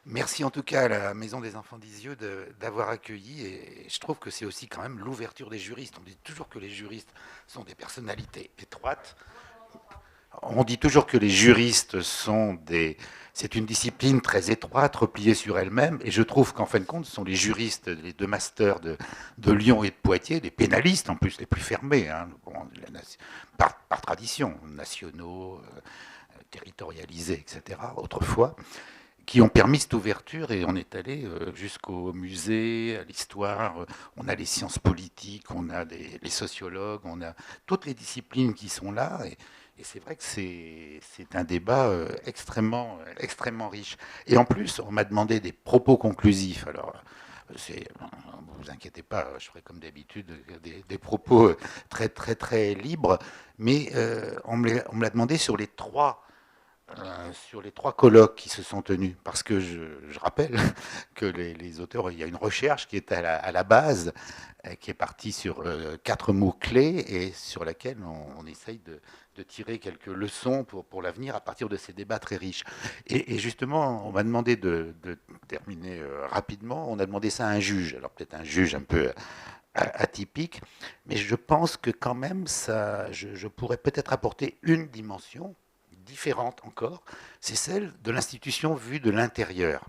Merci en tout cas à la Maison des Enfants d'Isieux d'avoir accueilli, et je trouve que c'est aussi quand même l'ouverture des juristes. On dit toujours que les juristes sont des personnalités étroites. On dit toujours que les juristes sont des... C'est une discipline très étroite, repliée sur elle-même, et je trouve qu'en fin de compte, ce sont les juristes, les deux masters de Lyon et de Poitiers, les pénalistes en plus, les plus fermés, hein, bon, par tradition, nationaux, territorialisés, etc., autrefois, qui ont permis cette ouverture, et on est allé jusqu'au musée, à l'histoire, on a les sciences politiques, on a les sociologues, on a toutes les disciplines qui sont là, et c'est vrai que c'est un débat extrêmement riche. Et en plus, on m'a demandé des propos conclusifs. Alors, ne vous inquiétez pas, je ferai comme d'habitude des propos très libres, mais on me l'a demandé sur les trois colloques qui se sont tenus, parce que je rappelle que les auteurs, il y a une recherche qui est à la base, qui est partie sur 4 mots-clés et sur laquelle on essaye de tirer quelques leçons pour l'avenir à partir de ces débats très riches. Et justement, on m'a demandé de terminer rapidement, on a demandé ça à un juge, alors peut-être un juge un peu atypique, mais je pense que quand même, je pourrais peut-être apporter une dimension différente encore, c'est celle de l'institution vue de l'intérieur.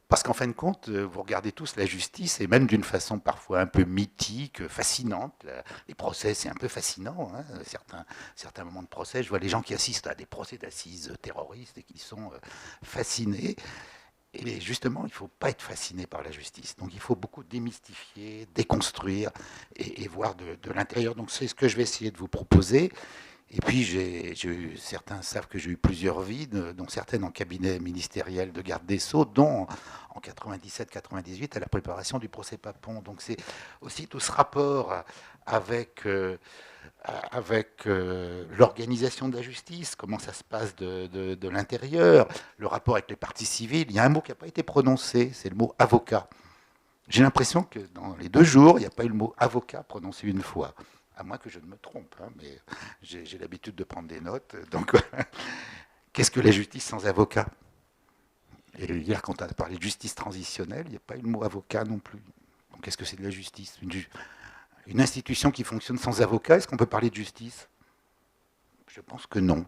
Parce qu'en fin de compte, vous regardez tous la justice, et même d'une façon parfois un peu mythique, fascinante. Les procès, c'est un peu fascinant. Hein. Certains moments de procès, je vois les gens qui assistent à des procès d'assises terroristes et qui sont fascinés. Et justement, il ne faut pas être fasciné par la justice. Donc il faut beaucoup démystifier, déconstruire et voir de l'intérieur. Donc c'est ce que je vais essayer de vous proposer. Et puis, certains savent que j'ai eu plusieurs vies, dont certaines en cabinet ministériel de garde des Sceaux, dont en 97-98 à la préparation du procès Papon. Donc c'est aussi tout ce rapport avec l'organisation de la justice, comment ça se passe de l'intérieur, le rapport avec les parties civiles. Il y a un mot qui n'a pas été prononcé, c'est le mot avocat. J'ai l'impression que dans les 2 jours, il n'y a pas eu le mot avocat prononcé une fois. À moins que je ne me trompe, hein, mais j'ai l'habitude de prendre des notes. Donc, qu'est-ce que la justice sans avocat? Et hier, quand on a parlé de justice transitionnelle, il n'y a pas eu le mot avocat non plus. Donc, qu'est-ce que c'est de la justice? Une institution qui fonctionne sans avocat, est-ce qu'on peut parler de justice? Je pense que non.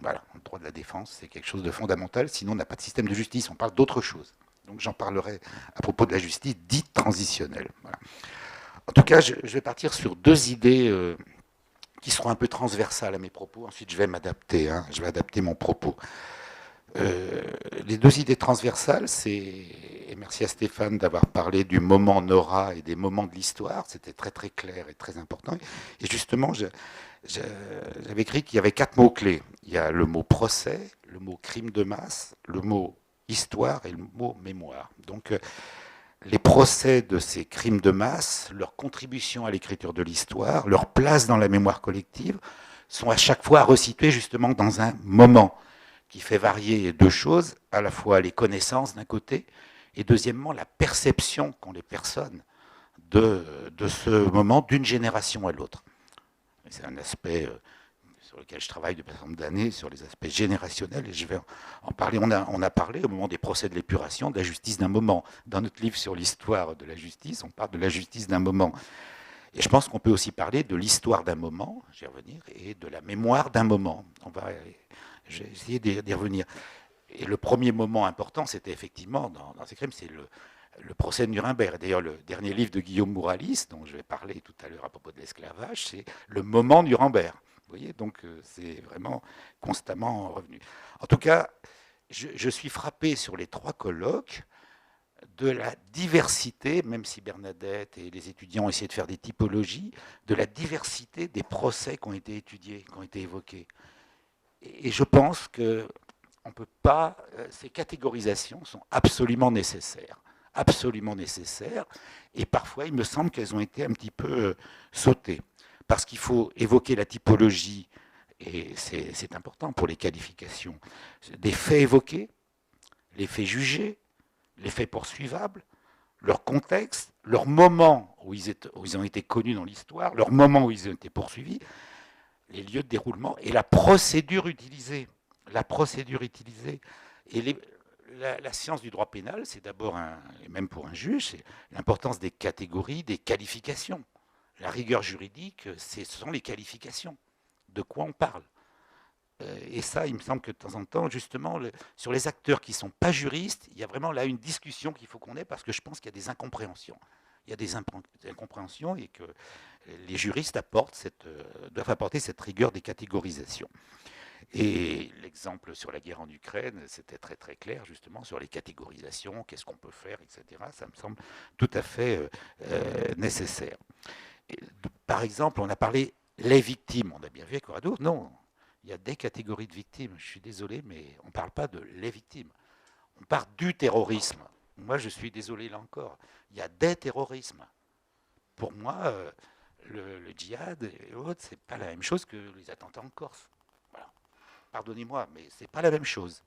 Voilà, le droit de la défense, c'est quelque chose de fondamental, sinon on n'a pas de système de justice, on parle d'autre chose. Donc j'en parlerai à propos de la justice dite transitionnelle. Voilà. En tout cas, je vais partir sur 2 idées qui seront un peu transversales à mes propos. Ensuite, je vais m'adapter, hein, je vais adapter mon propos. Les 2 idées transversales, et merci à Stéphane d'avoir parlé du moment Nora et des moments de l'histoire, c'était très clair et très important. Et justement, j'avais écrit qu'il y avait 4 mots-clés. Il y a le mot procès, le mot crime de masse, le mot histoire et le mot mémoire. Donc, les procès de ces crimes de masse, leur contribution à l'écriture de l'histoire, leur place dans la mémoire collective, sont à chaque fois resitués justement dans un moment qui fait varier 2 choses, à la fois les connaissances d'un côté, et deuxièmement la perception qu'ont les personnes de ce moment d'une génération à l'autre. C'est un aspect sur lequel je travaille depuis un certain nombre d'années, sur les aspects générationnels, et je vais en parler. On a parlé au moment des procès de l'épuration de la justice d'un moment. Dans notre livre sur l'histoire de la justice, on parle de la justice d'un moment. Et je pense qu'on peut aussi parler de l'histoire d'un moment, j'y vais revenir, et de la mémoire d'un moment. Je vais essayer d'y revenir. Et le premier moment important, c'était effectivement, dans ces crimes, c'est le procès de Nuremberg. D'ailleurs, le dernier livre de Guillaume Mouralis, dont je vais parler tout à l'heure à propos de l'esclavage, c'est le moment Nuremberg. Vous voyez, donc c'est vraiment constamment revenu. En tout cas, je suis frappé sur les 3 colloques de la diversité, même si Bernadette et les étudiants ont essayé de faire des typologies, de la diversité des procès qui ont été étudiés, qui ont été évoqués. Et je pense que on peut pas, ces catégorisations sont absolument nécessaires. Absolument nécessaires. Et parfois, il me semble qu'elles ont été un petit peu sautées. Parce qu'il faut évoquer la typologie, et c'est important pour les qualifications, des faits évoqués, les faits jugés, les faits poursuivables, leur contexte, leur moment où ils ont été connus dans l'histoire, leur moment où ils ont été poursuivis, les lieux de déroulement et la procédure utilisée. La procédure utilisée. Et la science du droit pénal, c'est d'abord, et même pour un juge, c'est l'importance des catégories, des qualifications. La rigueur juridique, ce sont les qualifications. De quoi on parle? Et ça, il me semble que de temps en temps, justement, sur les acteurs qui ne sont pas juristes, il y a vraiment là une discussion qu'il faut qu'on ait, parce que je pense qu'il y a des incompréhensions. Il y a des incompréhensions et que les juristes doivent apporter cette rigueur des catégorisations. Et l'exemple sur la guerre en Ukraine, c'était très très clair, justement, sur les catégorisations, qu'est-ce qu'on peut faire, etc. Ça me semble tout à fait nécessaire. Et, par exemple, on a parlé les victimes, on a bien vu avec Corrado, non, il y a des catégories de victimes, je suis désolé, mais on ne parle pas de les victimes, on parle du terrorisme. Moi, je suis désolé là encore, il y a des terrorismes. Pour moi, le djihad et autres, c'est pas la même chose que les attentats en Corse. Voilà. Pardonnez-moi, mais c'est pas la même chose.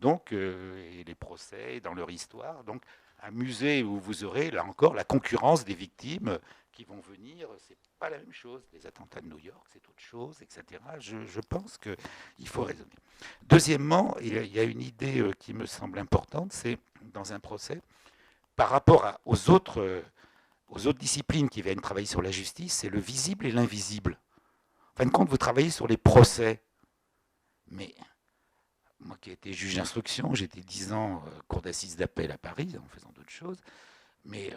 Donc, et les procès dans leur histoire, donc un musée où vous aurez là encore la concurrence des victimes qui vont venir, c'est pas la même chose. Les attentats de New York, c'est autre chose, etc. Je pense qu'il faut raisonner. Deuxièmement, il y a une idée qui me semble importante, c'est dans un procès, par rapport aux autres disciplines qui viennent travailler sur la justice, c'est le visible et l'invisible. En fin de compte, vous travaillez sur les procès, mais moi qui ai été juge d'instruction, j'ai été 10 ans cour d'assises d'appel à Paris en faisant d'autres choses, mais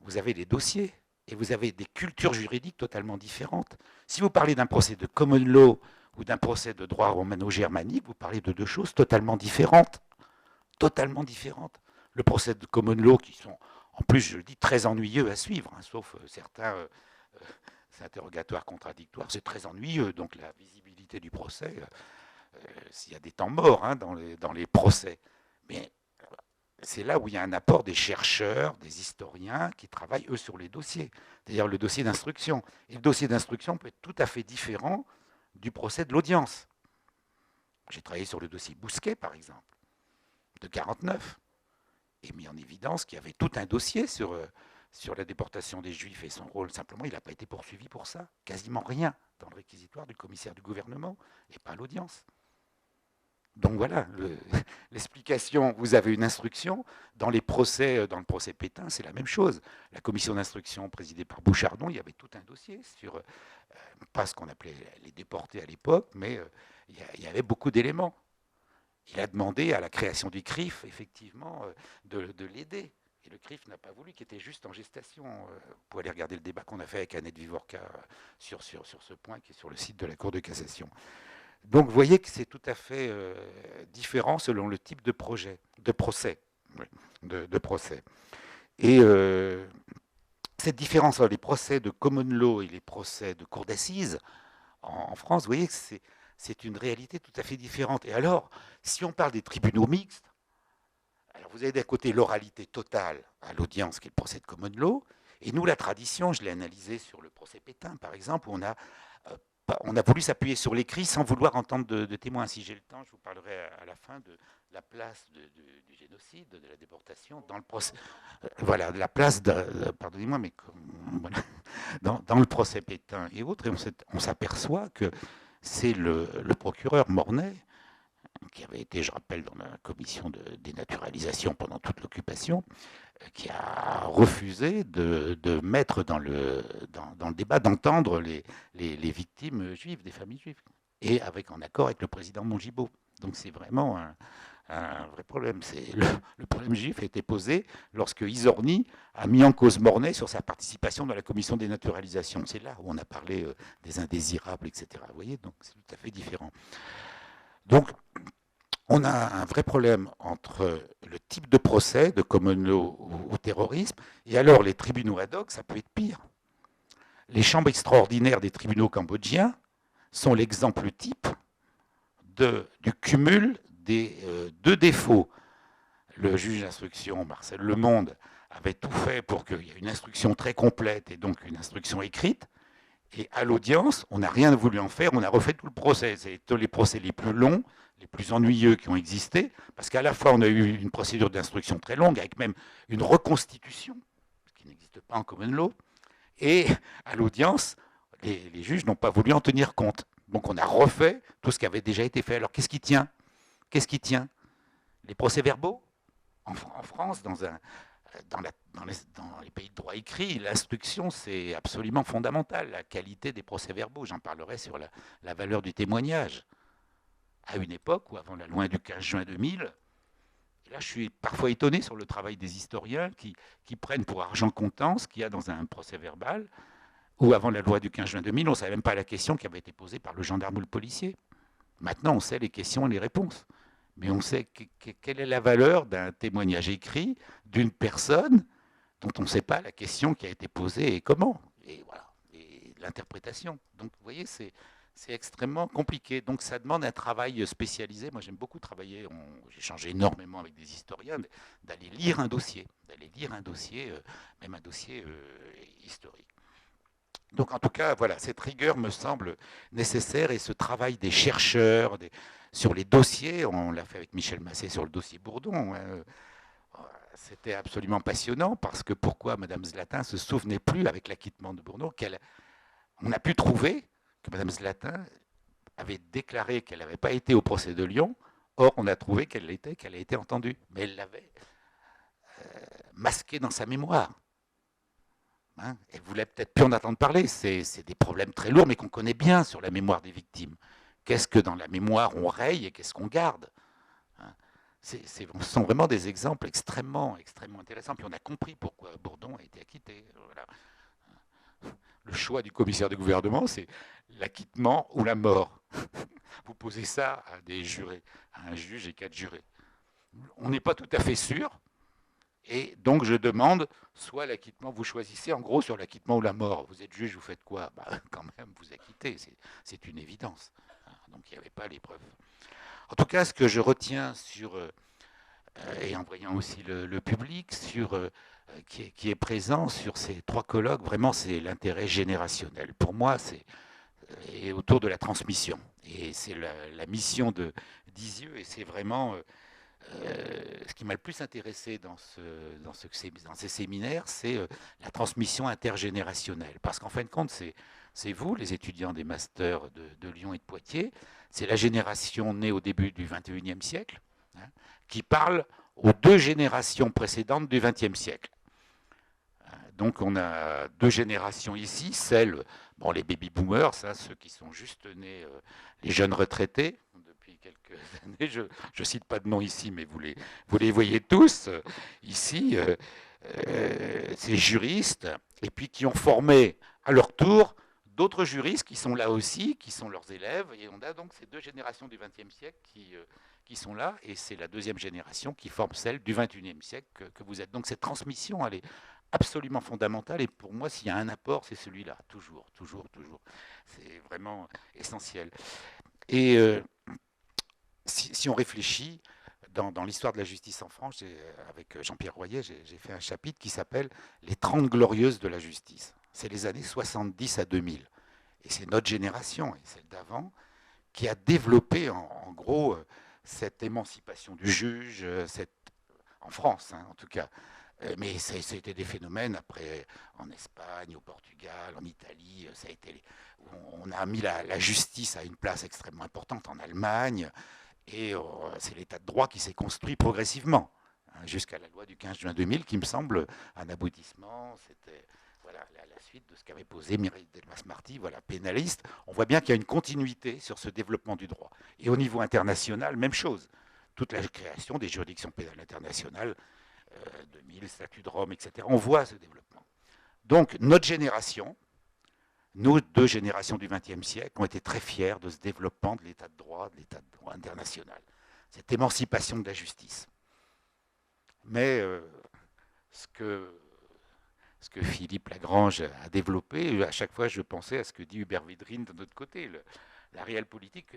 vous avez des dossiers et vous avez des cultures juridiques totalement différentes. Si vous parlez d'un procès de common law ou d'un procès de droit romano-germanique, vous parlez de deux choses totalement différentes. Totalement différentes. Le procès de common law qui sont, en plus, je le dis, très ennuyeux à suivre, hein, sauf certains interrogatoires contradictoires, c'est très ennuyeux, donc la visibilité du procès, s'il y a des temps morts hein, dans les procès. Mais c'est là où il y a un apport des chercheurs, des historiens qui travaillent, eux, sur les dossiers, c'est-à-dire le dossier d'instruction. Et le dossier d'instruction peut être tout à fait différent du procès de l'audience. J'ai travaillé sur le dossier Bousquet, par exemple, de 1949, et mis en évidence qu'il y avait tout un dossier sur la déportation des Juifs et son rôle. Simplement, il n'a pas été poursuivi pour ça. Quasiment rien dans le réquisitoire du commissaire du gouvernement et pas à l'audience. Donc voilà, l'explication, vous avez une instruction, dans le procès Pétain, c'est la même chose. La commission d'instruction présidée par Bouchardon, il y avait tout un dossier sur, pas ce qu'on appelait les déportés à l'époque, mais il y avait beaucoup d'éléments. Il a demandé à la création du CRIF, effectivement, de l'aider. Et le CRIF n'a pas voulu, qui était juste en gestation. Vous pouvez aller regarder le débat qu'on a fait avec Annette Vivorca sur ce point, qui est sur le site de la Cour de cassation. Donc vous voyez que c'est tout à fait différent selon le type de procès. Et cette différence entre les procès de common law et les procès de cour d'assises en France, vous voyez que c'est une réalité tout à fait différente. Et alors, si on parle des tribunaux mixtes, alors vous avez d'un côté l'oralité totale à l'audience, qui est le procès de common law, et nous, la tradition, je l'ai analysé sur le procès Pétain, par exemple, où on a voulu s'appuyer sur l'écrit sans vouloir entendre de témoins. Si j'ai le temps, je vous parlerai à la fin de la place du génocide, de la déportation, dans le procès. Voilà, de la place, pardonnez-moi, mais voilà, dans le procès Pétain et autres, et on s'aperçoit que c'est le procureur Mornay, qui avait été, je rappelle, dans la commission de dénaturalisation pendant toute l'occupation, qui a refusé de mettre dans le débat, d'entendre les victimes juives, des familles juives, et en accord avec le président Mongibaud. Donc c'est vraiment un vrai problème. Le problème juif a été posé lorsque Izorni a mis en cause Mornay sur sa participation dans la commission des naturalisations. C'est là où on a parlé des indésirables, etc. Vous voyez, donc c'est tout à fait différent. Donc, on a un vrai problème entre le type de procès, de common law au terrorisme, et alors les tribunaux ad hoc, ça peut être pire. Les chambres extraordinaires des tribunaux cambodgiens sont l'exemple type du cumul des deux défauts. Le juge d'instruction, Marcel Lemonde, avait tout fait pour qu'il y ait une instruction très complète et donc une instruction écrite. Et à l'audience, on n'a rien voulu en faire, on a refait tout le procès. C'est les procès les plus longs, les plus ennuyeux qui ont existé, parce qu'à la fois, on a eu une procédure d'instruction très longue, avec même une reconstitution, ce qui n'existe pas en common law, et à l'audience, les juges n'ont pas voulu en tenir compte. Donc on a refait tout ce qui avait déjà été fait. Alors qu'est-ce qui tient ? Qu'est-ce qui tient ? Les procès-verbaux, en France, dans les pays de droit écrit, l'instruction, c'est absolument fondamental. La qualité des procès-verbaux, j'en parlerai sur la valeur du témoignage. À une époque, ou avant la loi du 15 juin 2000, et là je suis parfois étonné sur le travail des historiens qui prennent pour argent comptant ce qu'il y a dans un procès-verbal, ou avant la loi du 15 juin 2000, on ne savait même pas la question qui avait été posée par le gendarme ou le policier. Maintenant, on sait les questions et les réponses. Mais on sait quelle est la valeur d'un témoignage écrit d'une personne dont on ne sait pas la question qui a été posée et comment. Et voilà, et l'interprétation. Donc, vous voyez, c'est extrêmement compliqué. Donc, ça demande un travail spécialisé. Moi, j'aime beaucoup travailler. J'ai changé énormément avec des historiens, d'aller lire un dossier, même un dossier historique. Donc en tout cas, voilà, cette rigueur me semble nécessaire et ce travail des chercheurs sur les dossiers, on l'a fait avec Michel Massé sur le dossier Bourdon, c'était absolument passionnant parce que pourquoi Mme Zlatin ne se souvenait plus avec l'acquittement de Bourdon on a pu trouver que Mme Zlatin avait déclaré qu'elle n'avait pas été au procès de Lyon, or on a trouvé qu'elle a été entendue, mais elle l'avait masqué dans sa mémoire. Hein, elle voulait peut-être plus en entendre parler. C'est des problèmes très lourds, mais qu'on connaît bien sur la mémoire des victimes. Qu'est-ce que dans la mémoire on raye et qu'est-ce qu'on garde, hein, ce sont vraiment des exemples extrêmement, extrêmement intéressants. Puis on a compris pourquoi Bourdon a été acquitté. Voilà. Le choix du commissaire de gouvernement, c'est l'acquittement ou la mort. Vous posez ça à des jurés, à un juge et 4 jurés. On n'est pas tout à fait sûr. Et donc je demande, soit l'acquittement, vous choisissez en gros sur l'acquittement ou la mort. Vous êtes juge, vous faites quoi? Quand même, vous acquittez, c'est une évidence. Donc il n'y avait pas les preuves. En tout cas, ce que je retiens et en voyant aussi le public, qui est présent sur ces 3 colloques, vraiment c'est l'intérêt générationnel. Pour moi, c'est autour de la transmission. Et c'est la mission de Dizieux, et c'est vraiment... ce qui m'a le plus intéressé dans ces séminaires, c'est la transmission intergénérationnelle. Parce qu'en fin de compte, c'est vous, les étudiants des masters de Lyon et de Poitiers, c'est la génération née au début du XXIe siècle, hein, qui parle aux 2 générations précédentes du XXe siècle. Donc on a 2 générations ici, les baby-boomers, ceux qui sont juste nés, les jeunes retraités, depuis quelques années, je ne cite pas de nom ici, mais vous les voyez tous, ici, ces juristes, et puis qui ont formé à leur tour d'autres juristes qui sont là aussi, qui sont leurs élèves, et on a donc ces 2 générations du XXe siècle qui sont là, et c'est la 2e génération qui forme celle du XXIe siècle que vous êtes. Donc cette transmission, elle est absolument fondamentale, et pour moi, s'il y a un apport, c'est celui-là, toujours, toujours, toujours. C'est vraiment essentiel. Et si on réfléchit, dans l'histoire de la justice en France, avec Jean-Pierre Royer, j'ai fait un chapitre qui s'appelle « Les 30 glorieuses de la justice ». C'est les années 70 à 2000. Et c'est notre génération, et celle d'avant, qui a développé, en gros, cette émancipation du juge, en France, hein, en tout cas. Mais ça a été des phénomènes après en Espagne, au Portugal, en Italie. On a mis la justice à une place extrêmement importante en Allemagne. Et c'est l'état de droit qui s'est construit progressivement, hein, jusqu'à la loi du 15 juin 2000, qui me semble un aboutissement. C'était la suite de ce qu'avait posé Mireille Delmas-Marty, pénaliste. On voit bien qu'il y a une continuité sur ce développement du droit. Et au niveau international, même chose. Toute la création des juridictions pénales internationales, 2000, statut de Rome, etc. On voit ce développement. Donc notre génération, nos 2 générations du XXe siècle, ont été très fiers de ce développement de l'état de droit international, cette émancipation de la justice. Mais ce que Philippe Lagrange a développé, à chaque fois je pensais à ce que dit Hubert Védrine de notre côté, la réelle politique.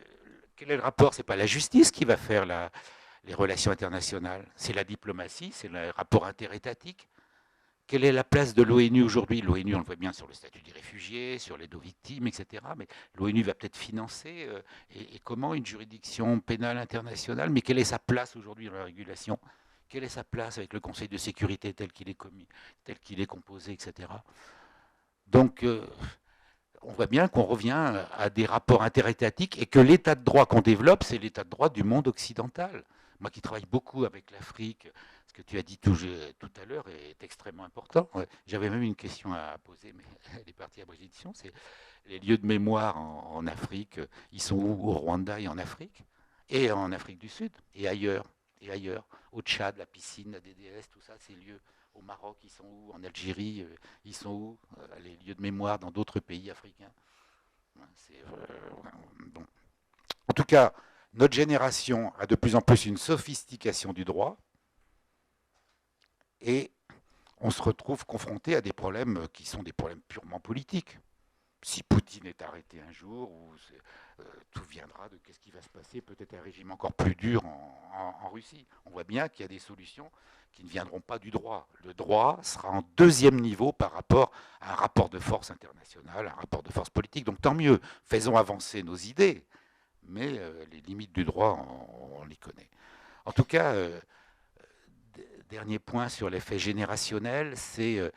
Quel est le rapport? Ce n'est pas la justice qui va faire les relations internationales, c'est la diplomatie, c'est le rapport interétatique. Quelle est la place de l'ONU aujourd'hui? L'ONU, on le voit bien sur le statut des réfugiés, sur l'aide aux victimes, etc. Mais l'ONU va peut-être financer. Et comment une juridiction pénale internationale? Mais quelle est sa place aujourd'hui dans la régulation? Quelle est sa place avec le Conseil de sécurité tel qu'il est composé, etc. Donc, on voit bien qu'on revient à des rapports interétatiques et que l'état de droit qu'on développe, c'est l'état de droit du monde occidental. moi qui travaille beaucoup avec l'Afrique, ce que tu as dit tout à l'heure est extrêmement important. Ouais. J'avais même une question à poser, mais elle est partie à Brigitte. C'est les lieux de mémoire en Afrique, ils sont où? Au Rwanda et en Afrique, et en Afrique du Sud, et ailleurs. Au Tchad, la piscine, la DDS, tout ça, ces lieux. Au Maroc, ils sont où? En Algérie, ils sont où? Les lieux de mémoire dans d'autres pays africains. Bon. En tout cas, notre génération a de plus en plus une sophistication du droit et on se retrouve confronté à des problèmes qui sont des problèmes purement politiques. Si Poutine est arrêté un jour, tout viendra de qu'est-ce qui va se passer, peut-être un régime encore plus dur en Russie. On voit bien qu'il y a des solutions qui ne viendront pas du droit. Le droit sera en deuxième niveau par rapport à un rapport de force international, un rapport de force politique. Donc tant mieux, faisons avancer nos idées, mais les limites du droit, on les connaît. En tout cas, dernier point sur l'effet générationnel, c'est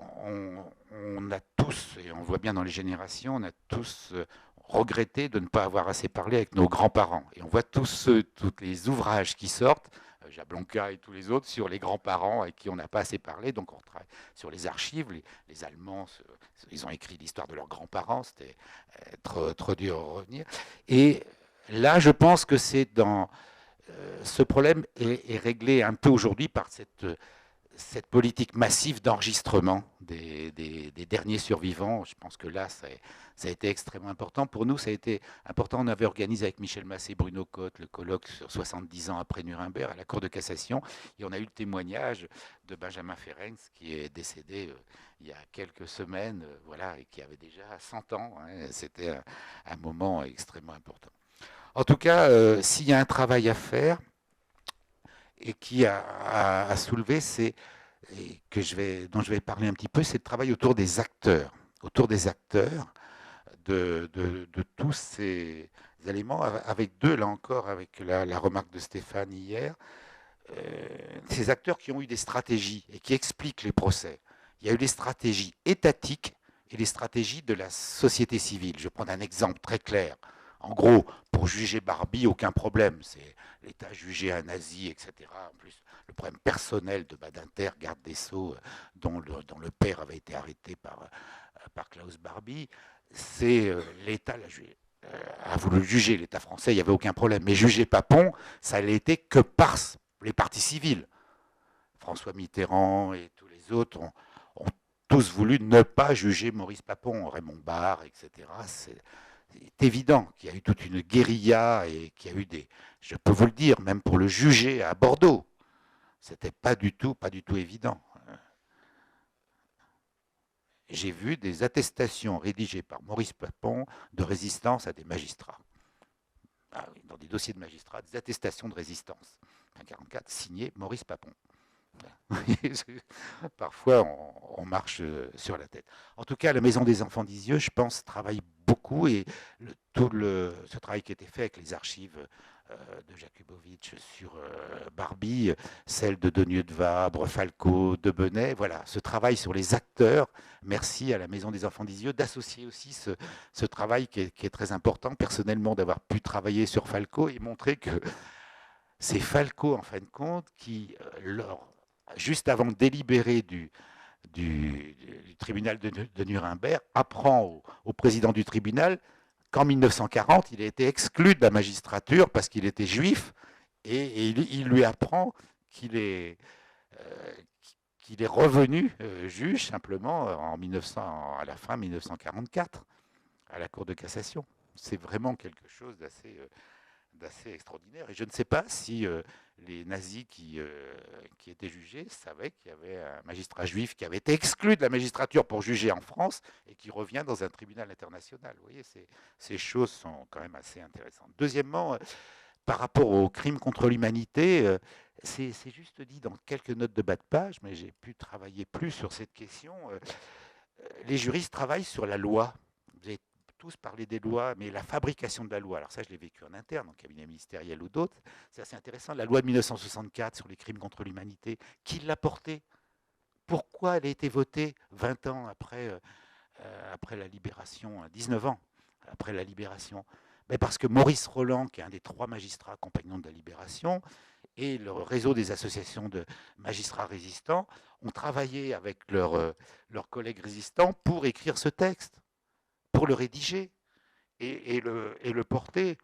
on a tous, et on voit bien dans les générations, on a tous regretté de ne pas avoir assez parlé avec nos grands-parents. Et on voit tous les ouvrages qui sortent, Jablonka et tous les autres, sur les grands-parents avec qui on n'a pas assez parlé. Donc on travaille sur les archives. Les Allemands, ils ont écrit l'histoire de leurs grands-parents. C'était trop dur à revenir. Et là, je pense que c'est dans... ce problème est réglé un peu aujourd'hui par cette politique massive d'enregistrement des derniers survivants. Je pense que là, ça a été extrêmement important. Pour nous, ça a été important. On avait organisé avec Michel Massé et Bruno Cotte le colloque sur 70 ans après Nuremberg à la Cour de cassation. Et on a eu le témoignage de Benjamin Ferencz, qui est décédé il y a quelques semaines, voilà, et qui avait déjà 100 ans. Hein. C'était un moment extrêmement important. En tout cas, s'il y a un travail à faire, et qui a soulevé, dont je vais parler un petit peu, c'est le travail autour des acteurs, de tous ces éléments, avec deux, là encore, avec la remarque de Stéphane hier, ces acteurs qui ont eu des stratégies et qui expliquent les procès. Il y a eu les stratégies étatiques et les stratégies de la société civile. Je vais prendre un exemple très clair. En gros, pour juger Barbie, aucun problème. C'est l'État jugé un nazi, etc. En plus, le problème personnel de Badinter, garde des Sceaux, dont le père avait été arrêté par Klaus Barbie, c'est l'État a voulu juger l'État français, il n'y avait aucun problème. Mais juger Papon, ça n'allait été que par les partis civils. François Mitterrand et tous les autres ont tous voulu ne pas juger Maurice Papon, Raymond Barre, etc. C'est évident qu'il y a eu toute une guérilla et qu'il y a eu je peux vous le dire, même pour le juger à Bordeaux, c'était pas du tout évident. J'ai vu des attestations rédigées par Maurice Papon de résistance à des magistrats. Ah oui, dans des dossiers de magistrats, des attestations de résistance. 1944, signé Maurice Papon. Parfois, on marche sur la tête. En tout cas, la Maison des Enfants d'Isieux, je pense, travaille beaucoup et ce travail qui a été fait avec les archives de Jakubowicz sur Barbie, celle de Denieux de Vabre, Falco, de Benet, voilà, ce travail sur les acteurs, merci à la Maison des Enfants d'Isieux d'associer aussi ce travail qui est très important, personnellement, d'avoir pu travailler sur Falco et montrer que c'est Falco, en fin de compte, qui, juste avant de délibérer du tribunal de Nuremberg, apprend au président du tribunal qu'en 1940, il a été exclu de la magistrature parce qu'il était juif, et il lui apprend qu'il est, revenu juge simplement à la fin 1944, à la Cour de cassation. C'est vraiment quelque chose d'assez extraordinaire. Et je ne sais pas si les nazis qui étaient jugés savaient qu'il y avait un magistrat juif qui avait été exclu de la magistrature pour juger en France et qui revient dans un tribunal international. Vous voyez, ces choses sont quand même assez intéressantes. Deuxièmement, par rapport aux crimes contre l'humanité, c'est juste dit dans quelques notes de bas de page, mais j'ai pu travailler plus sur cette question. Les juristes travaillent sur la loi. Vous avez tous parlé des lois, mais la fabrication de la loi, alors ça je l'ai vécu en interne, en cabinet ministériel ou d'autres, c'est assez intéressant. La loi de 1964 sur les crimes contre l'humanité, qui l'a portée? Pourquoi elle a été votée 20 ans après la libération, 19 ans après la libération? Mais parce que Maurice Roland, qui est un des 3 magistrats compagnons de la Libération, et le réseau des associations de magistrats résistants ont travaillé avec leurs collègues résistants pour écrire ce texte, pour le rédiger et le porter.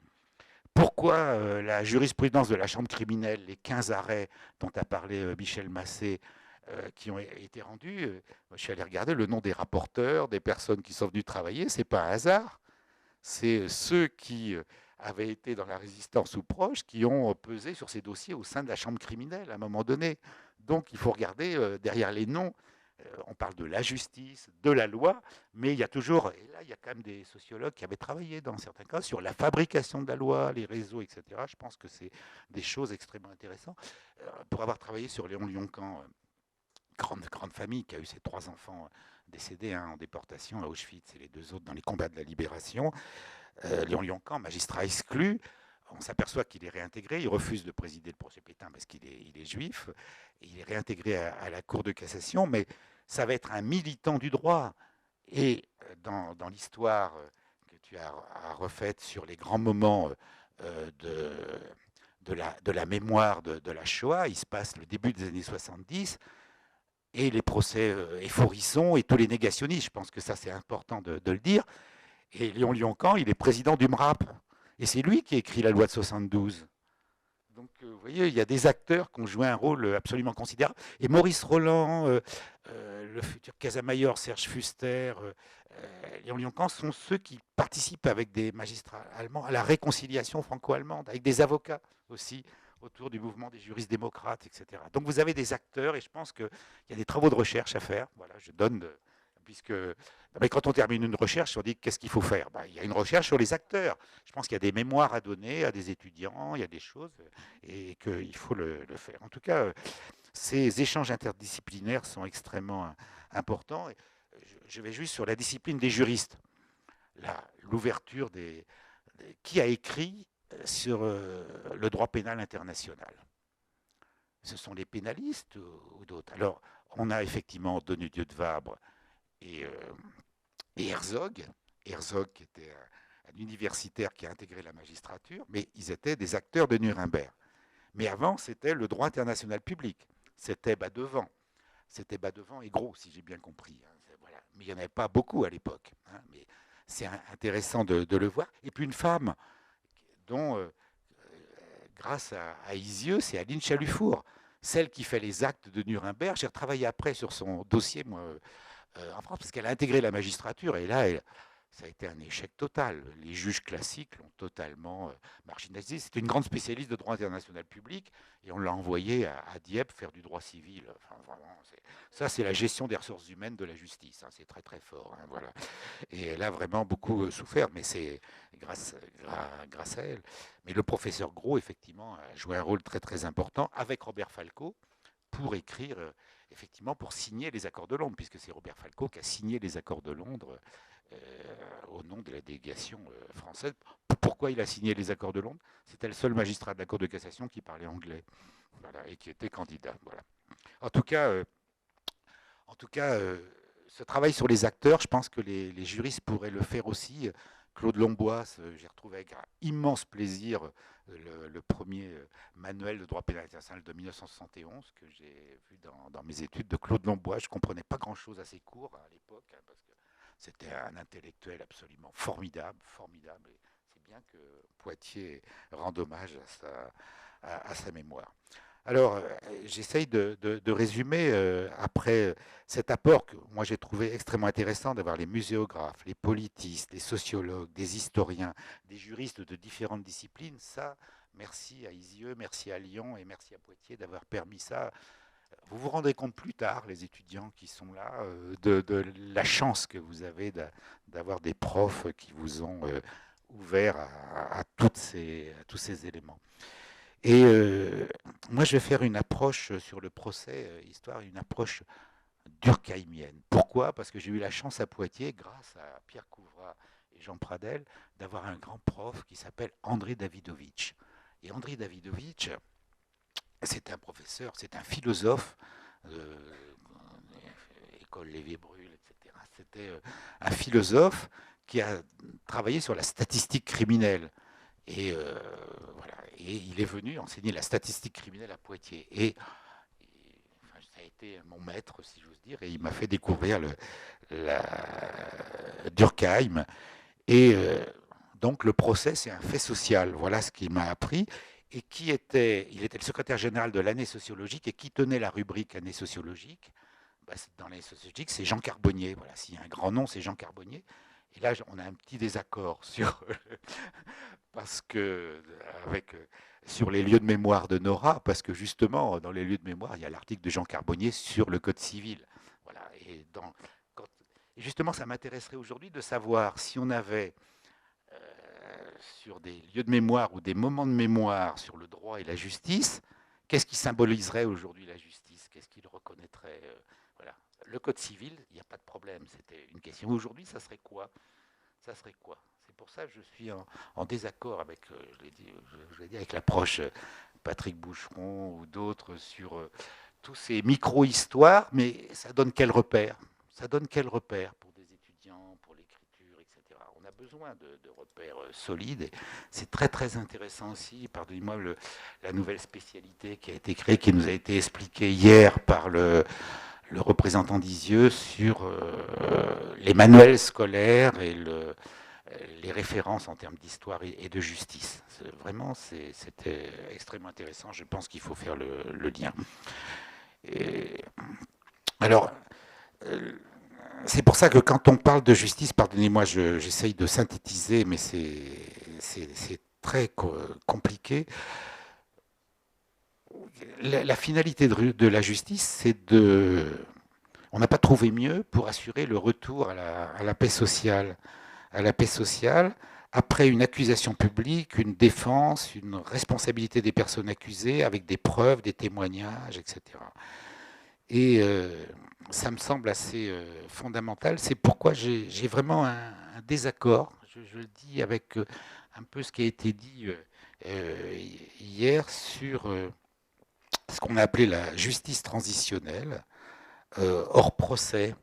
Pourquoi la jurisprudence de la Chambre criminelle, les 15 arrêts dont a parlé Michel Massé, qui ont été rendus, je suis allé regarder le nom des rapporteurs, des personnes qui sont venues travailler, c'est pas un hasard. C'est ceux qui avaient été dans la résistance ou proches qui ont pesé sur ces dossiers au sein de la chambre criminelle à un moment donné. Donc il faut regarder derrière les noms. On parle de la justice, de la loi, mais il y a toujours, et là il y a quand même des sociologues qui avaient travaillé dans certains cas sur la fabrication de la loi, les réseaux, etc. Je pense que c'est des choses extrêmement intéressantes. Pour avoir travaillé sur Léon Lioncan, grande famille qui a eu ses 3 enfants décédés en déportation à Auschwitz et les 2 autres dans les combats de la libération, Léon Lioncan, magistrat exclu, on s'aperçoit qu'il est réintégré, il refuse de présider le procès Pétain parce qu'il est juif, et il est réintégré à la Cour de cassation, mais ça va être un militant du droit. Et dans l'histoire que tu as refaite sur les grands moments de la mémoire de la Shoah, il se passe le début des années 70, et les procès Efforisson et tous les négationnistes, je pense que ça c'est important de le dire. Et Léon Lioncan, il est président du MRAP. Et c'est lui qui a écrit la loi de 72. Donc, vous voyez, il y a des acteurs qui ont joué un rôle absolument considérable. Et Maurice Roland, le futur Casamayor, Serge Fuster, Léon Lioncan sont ceux qui participent avec des magistrats allemands à la réconciliation franco-allemande, avec des avocats aussi autour du mouvement des juristes démocrates, etc. Donc vous avez des acteurs et je pense qu'il y a des travaux de recherche à faire. Voilà, je donne puisque mais quand on termine une recherche, on dit qu'est-ce qu'il faut faire. Il y a une recherche sur les acteurs. Je pense qu'il y a des mémoires à donner à des étudiants, il y a des choses, et qu'il faut le faire. En tout cas, ces échanges interdisciplinaires sont extrêmement importants. Je vais juste sur la discipline des juristes. L'ouverture qui a écrit sur le droit pénal international. Ce sont les pénalistes ou d'autres. Alors, on a effectivement Dieu de Vabre et Herzog. Herzog qui était un universitaire qui a intégré la magistrature, mais ils étaient des acteurs de Nuremberg. Mais avant, c'était le droit international public. C'était Badevant. C'était Badevant et Gros, si j'ai bien compris. Voilà. Mais il n'y en avait pas beaucoup à l'époque. Mais c'est intéressant de le voir. Et puis une femme dont, grâce à Isieux, c'est Aline Chalufour, celle qui fait les actes de Nuremberg. J'ai retravaillé après sur son dossier, moi, en France, parce qu'elle a intégré la magistrature, et là, ça a été un échec total. Les juges classiques l'ont totalement marginalisé. C'était une grande spécialiste de droit international public, et on l'a envoyée à Dieppe faire du droit civil. Enfin, vraiment, ça, c'est la gestion des ressources humaines de la justice. C'est très, très fort. Voilà. Et elle a vraiment beaucoup souffert, mais c'est grâce à elle. Mais le professeur Gros, effectivement, a joué un rôle très, très important avec Robert Falco pour écrire, effectivement, pour signer les accords de Londres, puisque c'est Robert Falco qui a signé les accords de Londres au nom de la délégation française. Pourquoi il a signé les accords de Londres? C'était le seul magistrat de la Cour de cassation qui parlait anglais, voilà, et qui était candidat. Voilà. En tout cas, ce travail sur les acteurs, je pense que les juristes pourraient le faire aussi. Claude Lombois, j'ai retrouvé avec un immense plaisir le premier manuel de droit pénal international de 1971 que j'ai vu dans mes études de Claude Lombois. Je ne comprenais pas grand-chose à ses cours à l'époque, parce que c'était un intellectuel absolument formidable, formidable. Et c'est bien que Poitiers rende hommage à sa mémoire. Alors, j'essaye de résumer après cet apport que moi j'ai trouvé extrêmement intéressant d'avoir les muséographes, les politistes, les sociologues, des historiens, des juristes de différentes disciplines. Ça, merci à Isieux, merci à Lyon et merci à Poitiers d'avoir permis ça. Vous vous rendez compte plus tard, les étudiants qui sont là, de la chance que vous avez d'avoir des profs qui vous ont ouvert à tous ces éléments. Et moi, je vais faire une approche sur le procès, histoire, une approche durkheimienne. Pourquoi? Parce que j'ai eu la chance à Poitiers, grâce à Pierre Couvrat et Jean Pradel, d'avoir un grand prof qui s'appelle André Davidovitch. Et André Davidovitch, c'est un professeur, c'est un philosophe, école Lévé-Brul, etc. C'était un philosophe qui a travaillé sur la statistique criminelle. Et, voilà. Et il est venu enseigner la statistique criminelle à Poitiers. Enfin, ça a été mon maître, si j'ose dire, et il m'a fait découvrir la Durkheim. Et donc le procès, c'est un fait social. Voilà ce qu'il m'a appris. Et il était le secrétaire général de l'année sociologique, et qui tenait la rubrique année sociologique. Dans l'année sociologique, c'est Jean Carbonnier. Voilà, s'il y a un grand nom, c'est Jean Carbonnier. Et là, on a un petit désaccord parce que sur les lieux de mémoire de Nora, parce que justement, dans les lieux de mémoire, il y a l'article de Jean Carbonnier sur le Code civil. Voilà. Et justement, ça m'intéresserait aujourd'hui de savoir si on avait sur des lieux de mémoire ou des moments de mémoire sur le droit et la justice, qu'est-ce qui symboliserait aujourd'hui la justice? Qu'est-ce qu'il reconnaîtrait? Voilà. Le Code civil, il n'y a pas de problème, c'était une question. Aujourd'hui, ça serait quoi? Ça serait quoi? C'est pour ça que je suis en désaccord avec, je l'ai dit, avec l'approche Patrick Boucheron ou d'autres sur tous ces micro-histoires, mais ça donne quel repère? Ça donne quel repère pour des étudiants, pour l'écriture, etc. On a besoin de repères solides. Et c'est très très intéressant aussi, pardonnez-moi, la nouvelle spécialité qui a été créée, qui nous a été expliquée hier par le représentant d'Isieux sur les manuels scolaires et les références en termes d'histoire et de justice. Vraiment, c'était extrêmement intéressant. Je pense qu'il faut faire le lien. Et, alors, c'est pour ça que quand on parle de justice, pardonnez-moi, j'essaye de synthétiser, mais c'est très compliqué. La finalité de la justice, c'est de... On n'a pas trouvé mieux pour assurer le retour à la paix sociale. À la paix sociale, après une accusation publique, une défense, une responsabilité des personnes accusées, avec des preuves, des témoignages, etc. Et ça me semble assez fondamental. C'est pourquoi j'ai vraiment un désaccord, je le dis avec un peu ce qui a été dit hier sur ce qu'on a appelé la justice transitionnelle, hors procès.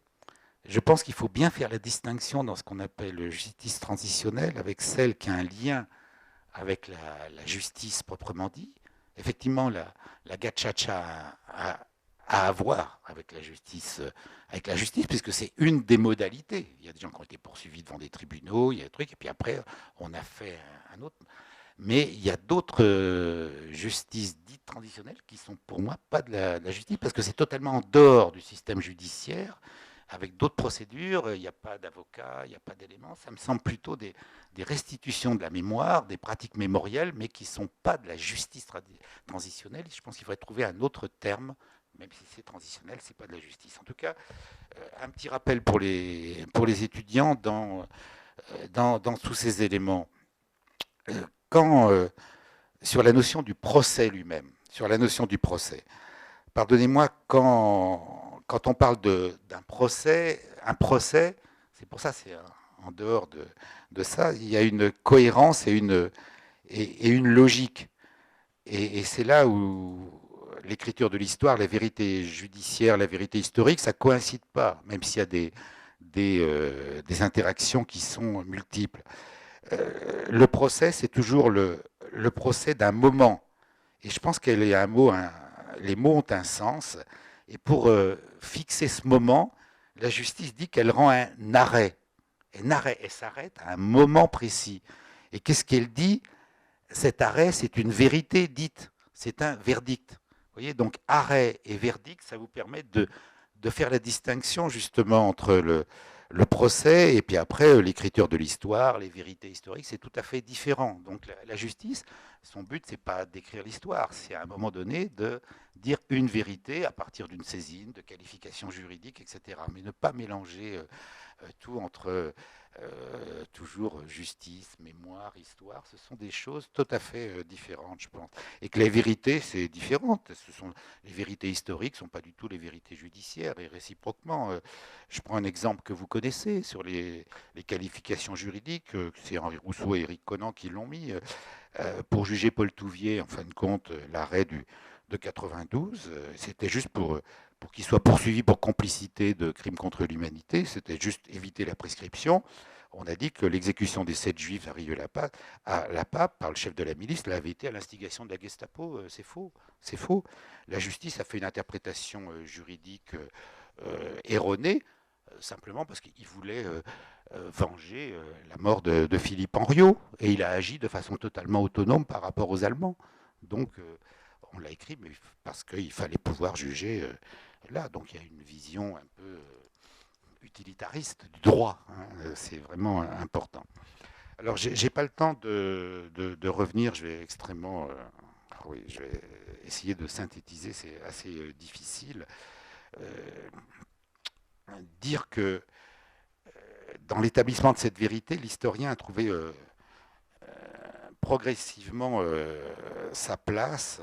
Je pense qu'il faut bien faire la distinction dans ce qu'on appelle justice transitionnelle avec celle qui a un lien avec la justice proprement dit. Effectivement, la gachacha a à voir avec la justice, puisque c'est une des modalités. Il y a des gens qui ont été poursuivis devant des tribunaux, il y a des trucs, et puis après, on a fait un autre. Mais il y a d'autres justices dites transitionnelles qui sont pour moi pas de la justice, parce que c'est totalement en dehors du système judiciaire, avec d'autres procédures, il n'y a pas d'avocat, il n'y a pas d'éléments. Ça me semble plutôt des restitutions de la mémoire, des pratiques mémorielles, mais qui ne sont pas de la justice transitionnelle. Je pense qu'il faudrait trouver un autre terme, même si c'est transitionnel, ce n'est pas de la justice. En tout cas, un petit rappel pour les étudiants dans tous ces éléments. Quand, sur la notion du procès lui-même, pardonnez-moi, quand on parle d'un procès, un procès, c'est pour ça, c'est en dehors de ça, il y a une cohérence et une logique. Et c'est là où l'écriture de l'histoire, la vérité judiciaire, la vérité historique, ça ne coïncide pas, même s'il y a des interactions qui sont multiples. Le procès, c'est toujours le procès d'un moment. Et je pense que les mots ont un sens. Et pour fixer ce moment, la justice dit qu'elle rend un arrêt. Elle s'arrête à un moment précis. Et qu'est-ce qu'elle dit? Cet arrêt, c'est une vérité dite. C'est un verdict. Vous voyez, donc arrêt et verdict, ça vous permet de faire la distinction justement entre le procès et puis après l'écriture de l'histoire, les vérités historiques, c'est tout à fait différent. Donc la justice, son but, c'est pas d'écrire l'histoire, c'est à un moment donné de dire une vérité à partir d'une saisine, de qualification juridique, etc. Mais ne pas mélanger tout entre toujours justice, mémoire, histoire, ce sont des choses tout à fait différentes, je pense. Et que les vérités, c'est différent. Les vérités historiques ne sont pas du tout les vérités judiciaires, et réciproquement. Je prends un exemple que vous connaissez sur les qualifications juridiques, c'est Henri Rousseau et Éric Conan qui l'ont mis, pour juger Paul Touvier, en fin de compte, l'arrêt de 92, c'était juste pour qu'il soit poursuivi pour complicité de crimes contre l'humanité, c'était juste éviter la prescription. on a dit que l'exécution des 7 juifs à La Pape par le chef de la milice l'avait été à l'instigation de la Gestapo. C'est faux, c'est faux. La justice a fait une interprétation juridique erronée, simplement parce qu'il voulait venger la mort de Philippe Henriot, et il a agi de façon totalement autonome par rapport aux Allemands. Donc on l'a écrit, mais parce qu'il fallait pouvoir juger là. Donc il y a une vision un peu utilitariste du droit, hein. C'est vraiment important. Alors j'ai pas le temps de revenir, je vais extrêmement... oui, je vais essayer de synthétiser, c'est assez difficile. Euh, dire que dans l'établissement de cette vérité, l'historien a trouvé progressivement sa place,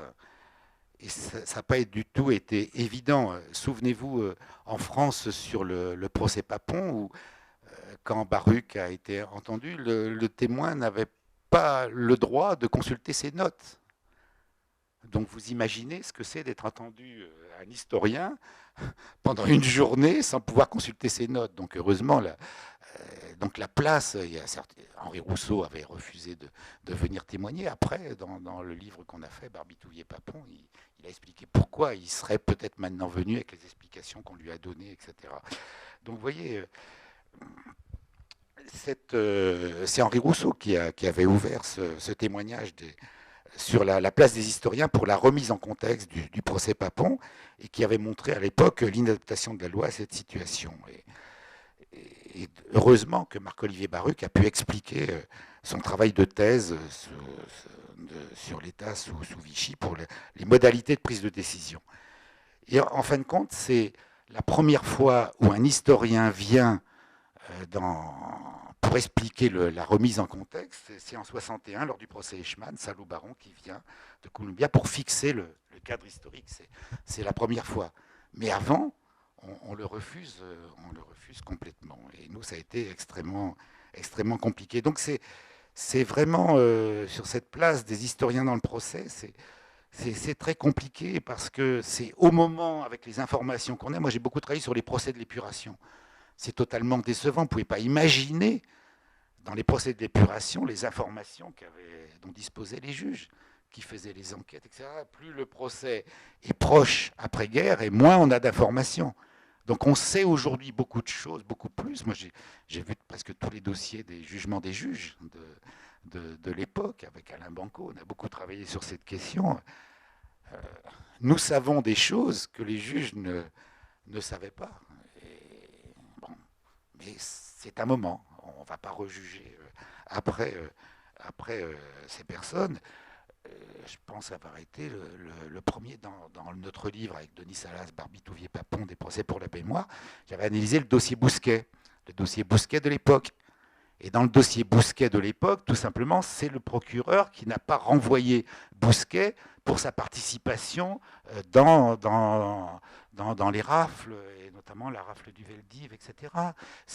et ça n'a pas du tout été évident. Souvenez-vous, en France, sur le procès Papon, où quand Baruch a été entendu, le témoin n'avait pas le droit de consulter ses notes. Donc vous imaginez ce que c'est d'être entendu un historien pendant une journée sans pouvoir consulter ses notes. Donc heureusement, donc la place, Henri Rousseau avait refusé de venir témoigner. Après, dans le livre qu'on a fait, Barbitouvier-Papon, il a expliqué pourquoi il serait peut-être maintenant venu avec les explications qu'on lui a données, etc. Donc vous voyez, c'est Henri Rousseau qui avait ouvert ce témoignage sur la place des historiens pour la remise en contexte du procès Papon, et qui avait montré à l'époque l'inadaptation de la loi à cette situation. Et heureusement que Marc-Olivier Baruch a pu expliquer son travail de thèse sur l'État sous Vichy pour les modalités de prise de décision. Et en fin de compte, c'est la première fois où un historien vient pour expliquer la remise en contexte. C'est en 61, lors du procès Eichmann, Salou Baron qui vient de Columbia pour fixer le cadre historique. C'est la première fois. Mais avant, on le refuse complètement. Et nous, ça a été extrêmement, extrêmement compliqué. Donc c'est vraiment sur cette place des historiens dans le procès, c'est très compliqué parce que c'est au moment, avec les informations qu'on a, moi j'ai beaucoup travaillé sur les procès de l'épuration. C'est totalement décevant. Vous ne pouvez pas imaginer, dans les procès de l'épuration, les informations dont disposaient les juges, qui faisaient les enquêtes, etc. Plus le procès est proche après-guerre, et moins on a d'informations. Donc on sait aujourd'hui beaucoup de choses, beaucoup plus. Moi j'ai vu presque tous les dossiers des jugements des juges de l'époque, avec Alain Banco. On a beaucoup travaillé sur cette question. Nous savons des choses que les juges ne savaient pas. Mais c'est un moment, on ne va pas rejuger après ces personnes. Je pense avoir été le premier dans notre livre avec Denis Salas, Barbitouvier-Papon, des procès pour la mémoire. J'avais analysé le dossier Bousquet de l'époque. Et dans le dossier Bousquet de l'époque, tout simplement, c'est le procureur qui n'a pas renvoyé Bousquet pour sa participation dans les rafles, et notamment la rafle du Veldiv, etc.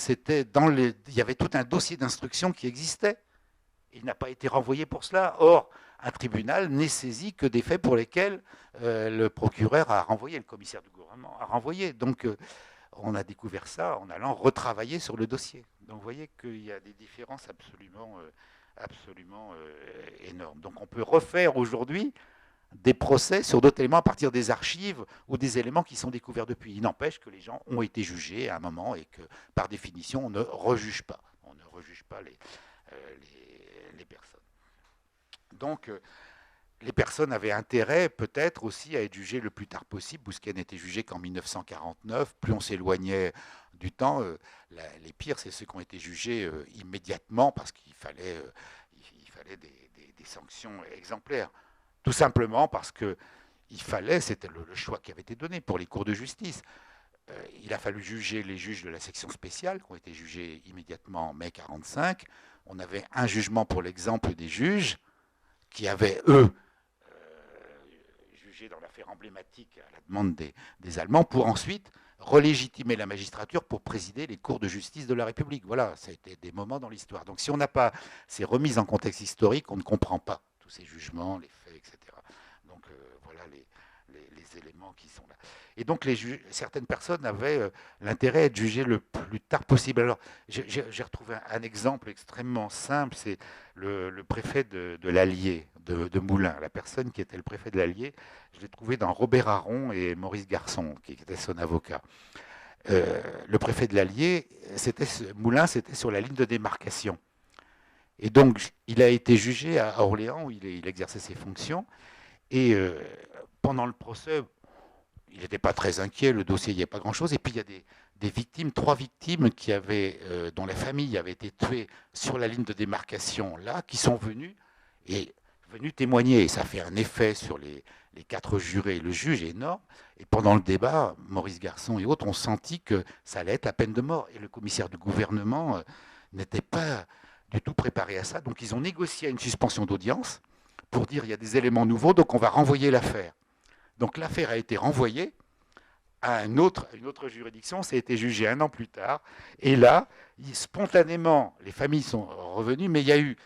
Il y avait tout un dossier d'instruction qui existait. Il n'a pas été renvoyé pour cela. Or, un tribunal n'est saisi que des faits pour lesquels le procureur a renvoyé, le commissaire du gouvernement a renvoyé. Donc, on a découvert ça en allant retravailler sur le dossier. Donc vous voyez qu'il y a des différences absolument énormes. Donc on peut refaire aujourd'hui des procès sur d'autres éléments à partir des archives ou des éléments qui sont découverts depuis. Il n'empêche que les gens ont été jugés à un moment et que par définition on ne rejuge pas. On ne rejuge pas les personnes. Donc les personnes avaient intérêt peut-être aussi à être jugées le plus tard possible. Bousquet n'était jugé qu'en 1949. Plus on s'éloignait du temps, les pires, c'est ceux qui ont été jugés immédiatement parce qu'il fallait des sanctions exemplaires. Tout simplement parce que c'était le choix qui avait été donné pour les cours de justice. Il a fallu juger les juges de la section spéciale qui ont été jugés immédiatement en mai 1945. On avait un jugement pour l'exemple des juges qui avaient, eux, jugé dans l'affaire emblématique à la demande des Allemands, pour ensuite relégitimer la magistrature pour présider les cours de justice de la République. Voilà, ça a été des moments dans l'histoire. Donc si on n'a pas ces remises en contexte historique, on ne comprend pas tous ces jugements, les faits, etc. Donc voilà les éléments qui sont là. Et donc certaines personnes avaient l'intérêt à être jugées le plus tard possible. Alors j'ai retrouvé un exemple extrêmement simple, c'est le préfet de l'Allier, de Moulins, la personne qui était le préfet de l'Allier. Je l'ai trouvé dans Robert Aron et Maurice Garçon, qui était son avocat. Le préfet de l'Allier, Moulins, c'était sur la ligne de démarcation. Et donc, il a été jugé à Orléans, où il exerçait ses fonctions. Et pendant le procès, il n'était pas très inquiet, le dossier, il n'y avait pas grand-chose. Et puis, il y a des victimes, 3 victimes dont la famille avait été tuée sur la ligne de démarcation, là, qui sont venues témoigner. Et ça fait un effet sur les 4 jurés. Le juge est énorme. Et pendant le débat, Maurice Garçon et autres ont senti que ça allait être la peine de mort. Et le commissaire du gouvernement n'était pas du tout préparé à ça. Donc ils ont négocié une suspension d'audience pour dire il y a des éléments nouveaux, donc on va renvoyer l'affaire. Donc l'affaire a été renvoyée à une autre juridiction, ça a été jugé 1 an plus tard. Et là, spontanément, les familles sont revenues, mais il y a eu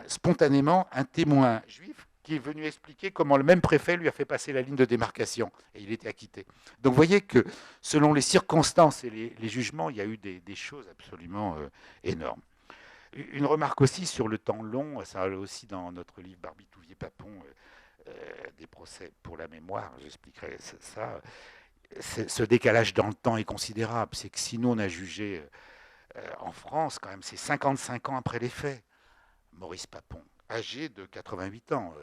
spontanément un témoin juif qui est venu expliquer comment le même préfet lui a fait passer la ligne de démarcation et il était acquitté. Donc vous voyez que selon les circonstances et les jugements, il y a eu des choses absolument énormes. Une remarque aussi sur le temps long, ça aussi dans notre livre Barbitouvier-Papon, des procès pour la mémoire, j'expliquerai ça. Ce décalage dans le temps est considérable. C'est que si nous on a jugé en France, quand même, c'est 55 ans après les faits. Maurice Papon, âgé de 88 ans,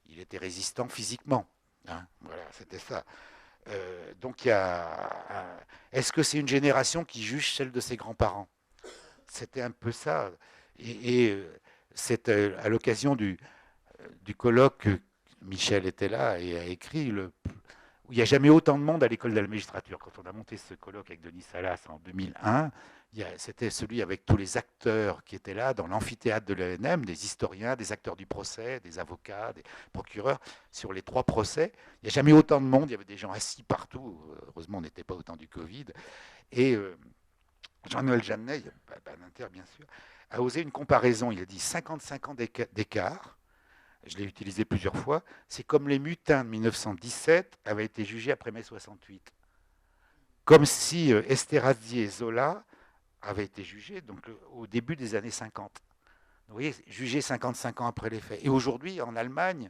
il était résistant physiquement. Hein, voilà, c'était ça. Donc, est-ce que c'est une génération qui juge celle de ses grands-parents? C'était un peu ça. Et c'est à l'occasion du colloque, Michel était là et a écrit où il n'y a jamais autant de monde à l'école de la magistrature. Quand on a monté ce colloque avec Denis Salas en 2001, c'était celui avec tous les acteurs qui étaient là dans l'amphithéâtre de l'ENM, des historiens, des acteurs du procès, des avocats, des procureurs, sur les 3 procès. Il n'y a jamais autant de monde, il y avait des gens assis partout. Heureusement, on n'était pas au temps du Covid. Et Jean-Noël Jeannet, Badinter bien sûr, a osé une comparaison. Il a dit 55 ans d'écart. Je l'ai utilisé plusieurs fois. C'est comme les mutins de 1917 avaient été jugés après mai 68. Comme si Esterhazy et Zola avaient été jugés donc, au début des années 50. Vous voyez, jugés 55 ans après les faits. Et aujourd'hui, en Allemagne,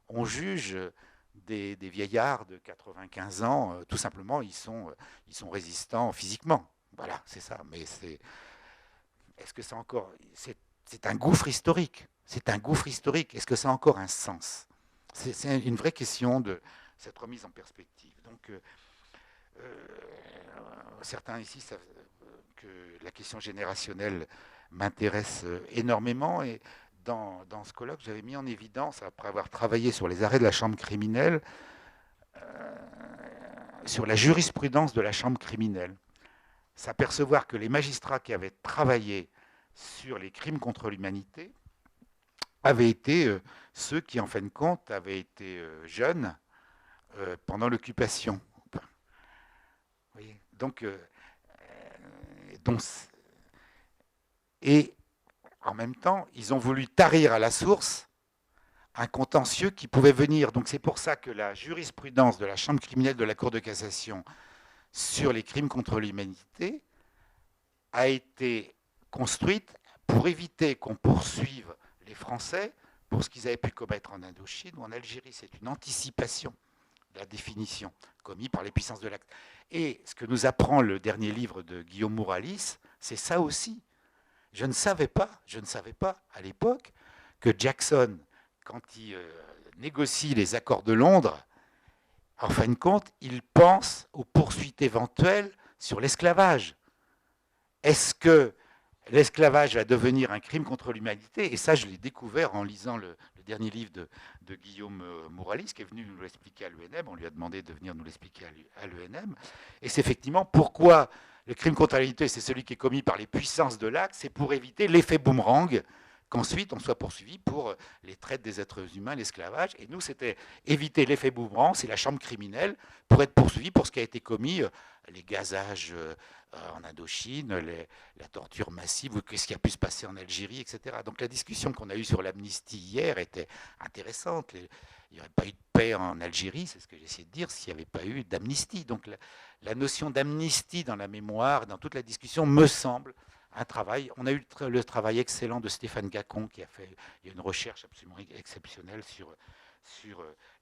on juge des vieillards de 95 ans. Tout simplement, ils sont résistants physiquement. Voilà, c'est ça. Mais est-ce que c'est encore... C'est un gouffre historique. C'est un gouffre historique. Est-ce que ça a encore un sens? C'est une vraie question de cette remise en perspective. Donc, certains ici savent que la question générationnelle m'intéresse énormément. Et dans ce colloque, j'avais mis en évidence, après avoir travaillé sur les arrêts de la chambre criminelle, sur la jurisprudence de la chambre criminelle, s'apercevoir que les magistrats qui avaient travaillé sur les crimes contre l'humanité avaient été ceux qui, en fin de compte, avaient été jeunes pendant l'occupation. Donc, et en même temps, ils ont voulu tarir à la source un contentieux qui pouvait venir. Donc c'est pour ça que la jurisprudence de la Chambre criminelle de la Cour de cassation sur les crimes contre l'humanité a été construite pour éviter qu'on poursuive les Français pour ce qu'ils avaient pu commettre en Indochine ou en Algérie. C'est une anticipation de la définition commise par les puissances de l'acte. Et ce que nous apprend le dernier livre de Guillaume Mouralis, c'est ça aussi. Je ne savais pas à l'époque que Jackson, quand il négocie les accords de Londres, en fin de compte, il pense aux poursuites éventuelles sur l'esclavage. Est-ce que l'esclavage va devenir un crime contre l'humanité? Et ça, je l'ai découvert en lisant le dernier livre de Guillaume Mouralis, qui est venu nous l'expliquer à l'ENM. On lui a demandé de venir nous l'expliquer à l'ENM. Et c'est effectivement pourquoi le crime contre l'humanité, c'est celui qui est commis par les puissances de l'acte, c'est pour éviter l'effet boomerang qu'ensuite on soit poursuivi pour les traites des êtres humains, l'esclavage. Et nous, c'était éviter l'effet boomerang, c'est la chambre criminelle, pour être poursuivi pour ce qui a été commis, les gazages en Indochine, la torture massive, ou ce qui a pu se passer en Algérie, etc. Donc la discussion qu'on a eue sur l'amnistie hier était intéressante. Il n'y aurait pas eu de paix en Algérie, c'est ce que j'essaie de dire, s'il n'y avait pas eu d'amnistie. Donc la notion d'amnistie dans la mémoire, dans toute la discussion, me semble un travail. On a eu le travail excellent de Stéphane Gacon qui a fait une recherche absolument exceptionnelle sur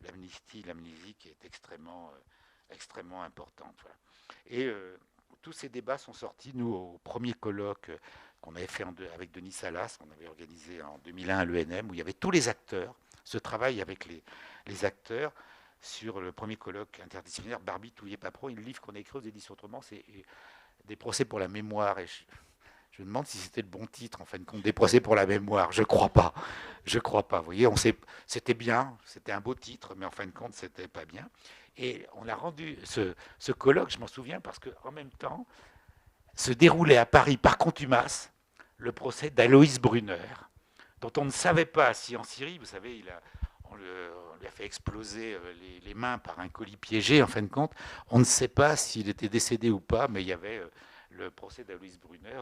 l'amnistie, l'amnésie qui est extrêmement importante. Voilà. Et tous ces débats sont sortis, nous, au premier colloque qu'on avait fait avec Denis Salas, qu'on avait organisé en 2001 à l'ENM, où il y avait tous les acteurs, ce travail avec les acteurs sur le premier colloque interdisciplinaire Barbie, Touillet, Papro, le livre qu'on a écrit aux éditions Autrement, c'est des procès pour la mémoire. Et je me demande si c'était le bon titre, en fin de compte, des procès pour la mémoire. Je crois pas. Je crois pas. Vous voyez, c'était bien, c'était un beau titre, mais en fin de compte, c'était pas bien. Et on a rendu ce colloque, je m'en souviens, parce qu'en même temps, se déroulait à Paris, par contumace, le procès d'Aloïs Brunner, dont on ne savait pas si en Syrie, vous savez, on lui a fait exploser les mains par un colis piégé, en fin de compte. On ne sait pas s'il était décédé ou pas, mais il y avait le procès d'Aloïs Brunner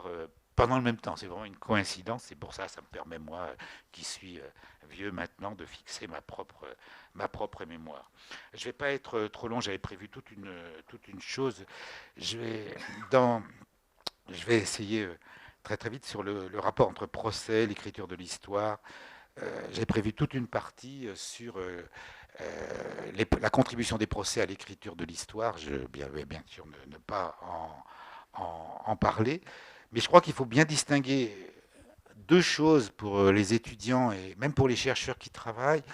pendant le même temps. C'est vraiment une coïncidence. C'est pour ça, ça me permet, moi, qui suis vieux maintenant, de fixer ma propre mémoire. Je ne vais pas être trop long. J'avais prévu toute une chose. Je vais essayer très très vite sur le rapport entre procès, l'écriture de l'histoire. J'ai prévu toute une partie sur la contribution des procès à l'écriture de l'histoire. Je vais bien sûr ne pas en parler. Mais je crois qu'il faut bien distinguer deux choses pour les étudiants et même pour les chercheurs qui travaillent.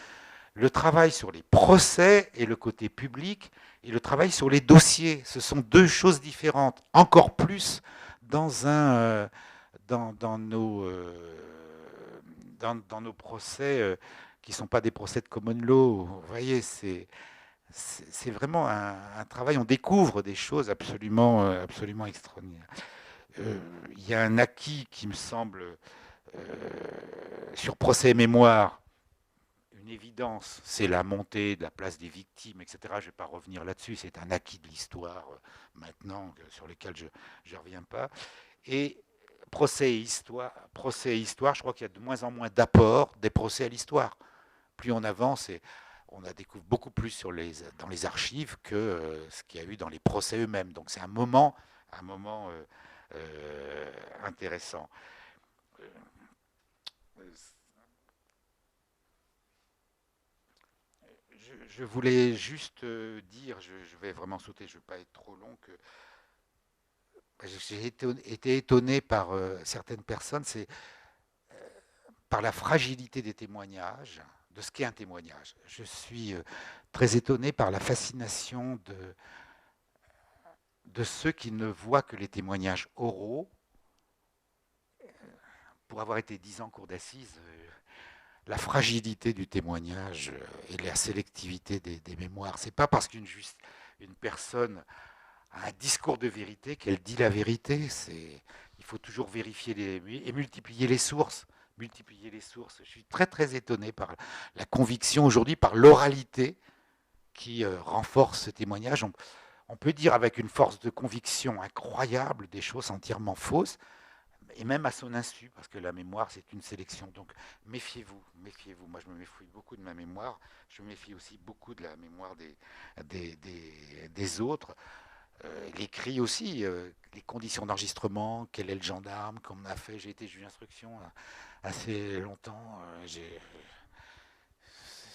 Le travail sur les procès et le côté public, et le travail sur les dossiers. Ce sont deux choses différentes, encore plus dans nos procès qui ne sont pas des procès de common law. Vous voyez, c'est vraiment un travail, on découvre des choses absolument extraordinaires. Il y a un acquis qui me semble, sur procès et mémoire, une évidence, c'est la montée de la place des victimes, etc. Je ne vais pas revenir là-dessus, c'est un acquis de l'histoire maintenant sur lequel je ne reviens pas. Et procès et histoire, je crois qu'il y a de moins en moins d'apports des procès à l'histoire. Plus on avance, et on a découvert beaucoup plus dans les archives que ce qu'il y a eu dans les procès eux-mêmes. Donc c'est un moment intéressant. Je voulais juste dire, je vais vraiment sauter, je ne vais pas être trop long, que j'ai été étonné par certaines personnes, c'est par la fragilité des témoignages, de ce qu'est un témoignage. Je suis très étonné par la fascination de ceux qui ne voient que les témoignages oraux. Pour avoir été 10 ans en cour d'assises, la fragilité du témoignage et la sélectivité des mémoires. C'est pas parce qu'une personne a un discours de vérité qu'elle dit la vérité. Il faut toujours vérifier et multiplier les sources. Je suis très très étonné par la conviction aujourd'hui, par l'oralité qui renforce ce témoignage. On peut dire avec une force de conviction incroyable des choses entièrement fausses, et même à son insu, parce que la mémoire, c'est une sélection. Donc, méfiez-vous. Moi, je me méfie beaucoup de ma mémoire. Je me méfie aussi beaucoup de la mémoire des autres. L'écrit aussi, les conditions d'enregistrement, quel est le gendarme, comme on a fait. J'ai été juge d'instruction assez longtemps.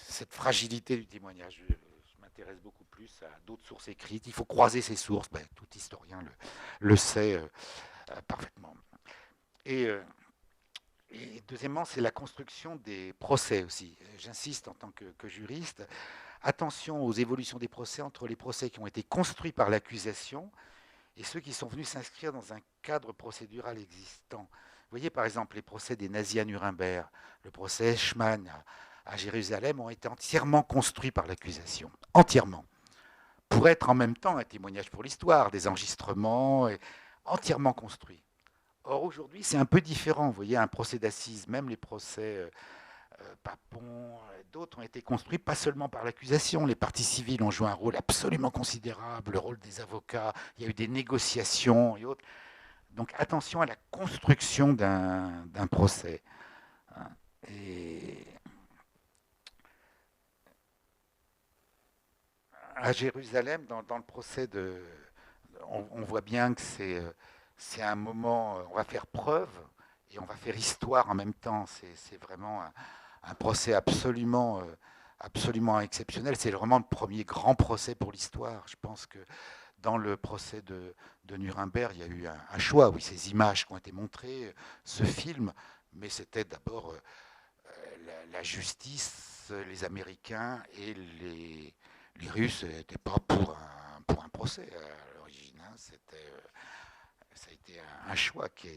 Cette fragilité du témoignage, je m'intéresse beaucoup plus à d'autres sources écrites. Il faut croiser ces sources. Tout historien le sait parfaitement. Et deuxièmement, c'est la construction des procès aussi. J'insiste en tant que juriste, attention aux évolutions des procès entre les procès qui ont été construits par l'accusation et ceux qui sont venus s'inscrire dans un cadre procédural existant. Vous voyez par exemple les procès des nazis à Nuremberg, le procès Eichmann à Jérusalem ont été entièrement construits par l'accusation, entièrement, pour être en même temps un témoignage pour l'histoire, des enregistrements, entièrement construits. Or, aujourd'hui, c'est un peu différent. Vous voyez, un procès d'assises, même les procès Papon, d'autres ont été construits pas seulement par l'accusation. Les parties civiles ont joué un rôle absolument considérable, le rôle des avocats, il y a eu des négociations et autres. Donc attention à la construction d'un procès. Et à Jérusalem, dans le procès on voit bien que c'est un moment, on va faire preuve et on va faire histoire en même temps. C'est vraiment un procès absolument exceptionnel. C'est vraiment le premier grand procès pour l'histoire. Je pense que dans le procès de Nuremberg, il y a eu un choix, oui, ces images qui ont été montrées, ce film, mais c'était d'abord la justice, les Américains et les Russes n'étaient pas pour un procès à l'origine. Hein. Ça a été un choix qui a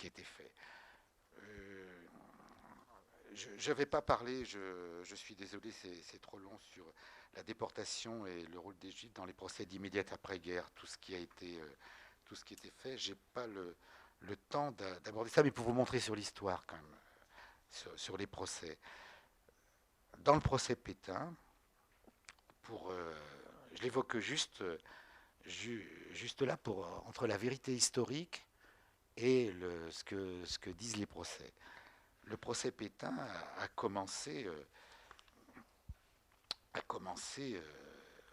été fait. Je ne vais pas parler, je suis désolé, c'est trop long, sur la déportation et le rôle des Juifs dans les procès d'immédiate après-guerre, tout ce qui a été fait. Je n'ai pas le temps d'aborder ça, mais pour vous montrer sur l'histoire quand même, sur les procès. Dans le procès Pétain, je l'évoque juste là, entre la vérité historique et ce que disent les procès. Le procès Pétain a commencé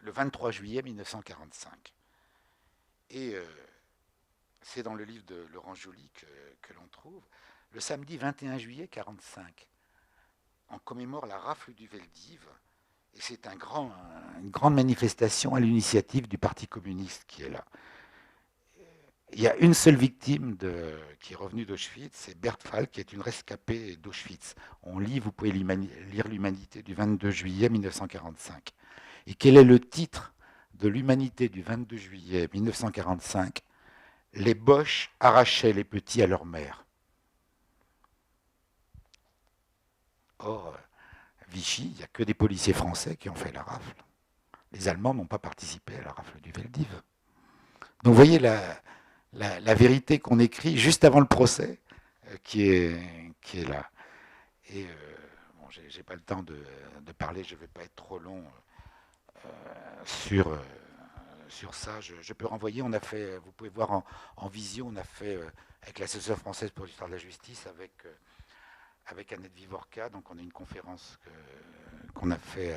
le 23 juillet 1945. Et c'est dans le livre de Laurent Joly que l'on trouve. Le samedi 21 juillet 1945, on commémore la rafle du Veldiv. Et c'est une grande manifestation à l'initiative du Parti communiste qui est là. Il y a une seule victime qui est revenue d'Auschwitz, c'est Berthe Falk, qui est une rescapée d'Auschwitz. Vous pouvez lire l'Humanité du 22 juillet 1945. Et quel est le titre de l'Humanité du 22 juillet 1945 ? Les Boches arrachaient les petits à leur mère. Or, Vichy, il n'y a que des policiers français qui ont fait la rafle. Les Allemands n'ont pas participé à la rafle du Veldiv. Donc vous voyez la vérité qu'on écrit juste avant le procès qui est là. Et bon, j'ai pas le temps de parler, je ne vais pas être trop long sur ça. Je peux renvoyer, on a fait, vous pouvez voir en visio, on a fait avec l'Association française pour l'histoire de la justice, avec Annette Vivorca, donc on a une conférence qu'on a fait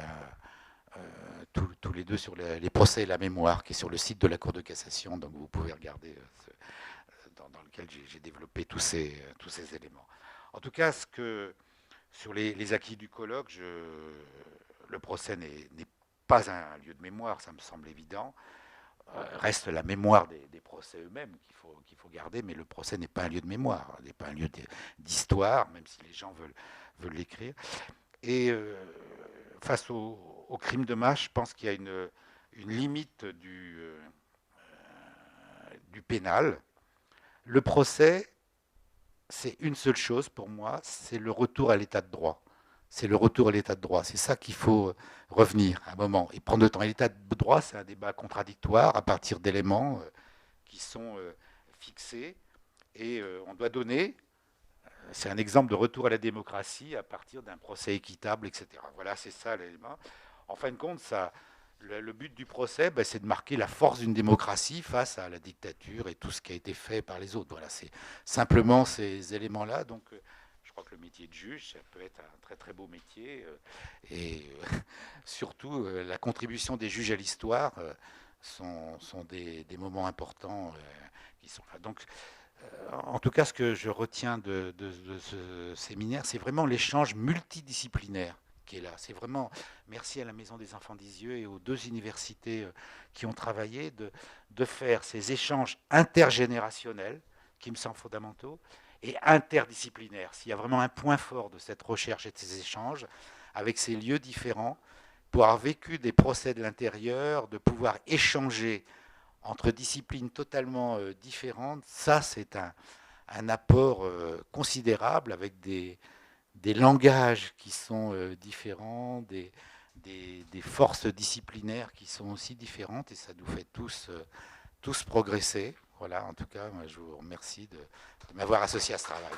tous les deux sur les procès et la mémoire, qui est sur le site de la Cour de cassation, donc vous pouvez regarder dans lequel j'ai développé tous ces éléments. En tout cas, sur les acquis du colloque, le procès n'est pas un lieu de mémoire, ça me semble évident. Reste la mémoire des procès eux-mêmes qu'il faut garder, mais le procès n'est pas un lieu de mémoire, n'est pas un lieu d'histoire, même si les gens veulent l'écrire. Et face au crime de masse, je pense qu'il y a une limite du pénal. Le procès, c'est une seule chose pour moi, c'est le retour à l'état de droit. C'est le retour à l'état de droit. C'est ça qu'il faut revenir à un moment et prendre le temps. Et l'état de droit, c'est un débat contradictoire à partir d'éléments qui sont fixés. Et on doit donner, c'est un exemple de retour à la démocratie à partir d'un procès équitable, etc. Voilà, c'est ça l'élément. En fin de compte, le but du procès, c'est de marquer la force d'une démocratie face à la dictature et tout ce qui a été fait par les autres. Voilà, c'est simplement ces éléments-là. Donc, je crois que le métier de juge, ça peut être un très très beau métier. Et surtout, la contribution des juges à l'histoire sont des moments importants qui sont là. Donc, en tout cas, ce que je retiens de ce séminaire, c'est vraiment l'échange multidisciplinaire qui est là. C'est vraiment, merci à la Maison des Enfants d'Isieux et aux deux universités qui ont travaillé de faire ces échanges intergénérationnels qui me semblent fondamentaux et interdisciplinaires. S'il y a vraiment un point fort de cette recherche et de ces échanges avec ces lieux différents, pour avoir vécu des procès de l'intérieur, de pouvoir échanger entre disciplines totalement différentes, ça c'est un apport considérable avec des langages qui sont différents, des forces disciplinaires qui sont aussi différentes et ça nous fait tous progresser. Voilà, en tout cas, moi, je vous remercie de m'avoir associé à ce travail.